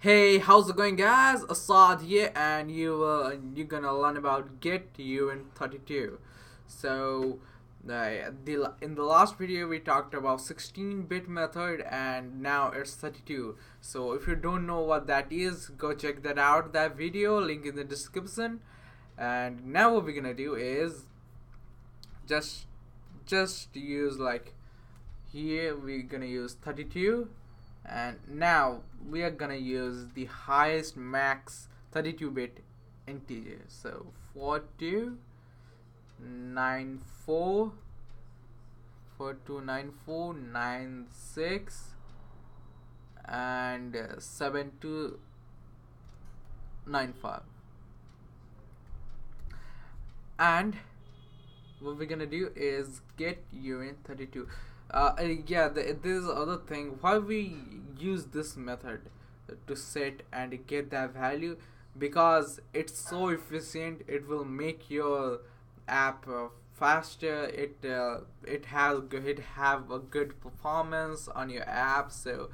Hey, how's it going, guys? Assad here, and you're gonna learn about GetUint32. So, in the last video we talked about 16-bit method, and now it's 32. So if you don't know what that is, go check that out. That video link in the description. And now what we're gonna do is just use like here we're gonna use 32, and now we are gonna use the highest max 32-bit integer. So 4294 429496 and 7295. And what we're gonna do is get uint32. Yeah, there's other thing why we use this method to set and get that value, because it's so efficient. It will make your app faster. It have a good performance on your app. So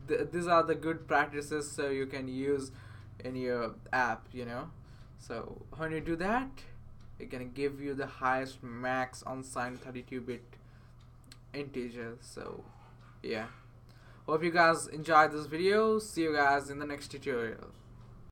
these are the good practices so you can use in your app, so when you do that, it can give you the highest max unsigned 32-bit integer. So yeah, hope you guys enjoyed this video. See you guys in the next tutorial.